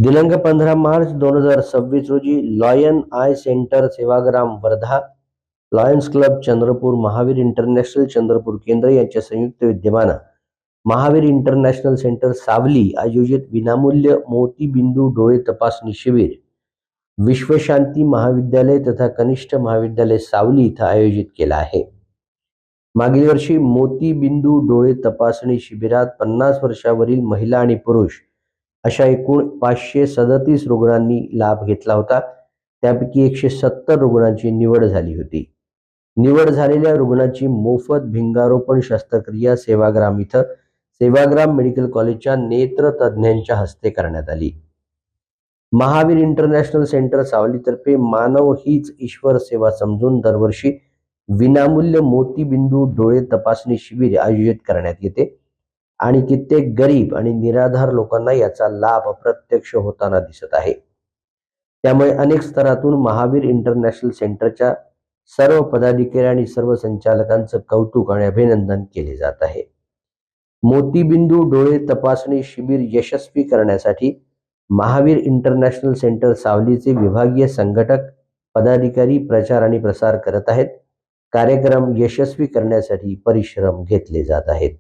दिनांक 15 मार्च 2026 रोजी lion I centre Sevagram Wardha, Lions club Chandrapur, Mahavir international Chandrapur केंद्र यांच्या संयुक्त विद्यमाने महावीर इंटरनॅशनल सेंटर सावली आयोजित विनामूल्य मोतीबिंदू डोळे तपासणी शिबिर विश्वशांती महाविद्यालय तथा कनिष्ठ महाविद्यालय सावली इथं आयोजित केला आहे। मागील वर्षी मोतीबिंदू डोळे तपासणी शिबिरात 50 वर्षावरील महिला आणि पुरुष अशा एकूण 537 रुग्णांनी लाभ घेतला होता। त्यापैकी 170 रुग्णांची निवड झाली होती। निवड झालेल्या रुग्णांची मोफत भिंगारोपण शस्त्रक्रिया सेवाग्राम मेडिकल कॉलेजच्या नेत्र तज्ञांच्या हस्ते करण्यात आली। महावीर इंटरनॅशनल सेंटर सावलीतर्फे मानव हीच ईश्वर सेवा समजून दरवर्षी विनामूल्य मोतीबिंदू डोळे तपासणी शिबिर आयोजित करण्यात येते आणि कित्येक गरीब आणि निराधार लोकांना याचा लाभ अप्रत्यक्ष होताना दिसत आहे। त्यामुळे अनेक स्तरातून महावीर इंटरनॅशनल सेंटरच्या सर्व पदाधिकारी आणि सर्व संचालकांचं कौतुक आणि अभिनंदन केले जात आहे। मोतीबिंदू डोळे तपासणी शिबिर यशस्वी करण्यासाठी महावीर इंटरनॅशनल सेंटर सावलीचे विभागीय संघटक पदाधिकारी प्रचार आणि प्रसार करत आहेत। कार्यक्रम यशस्वी करण्यासाठी परिश्रम घेतले जात आहेत।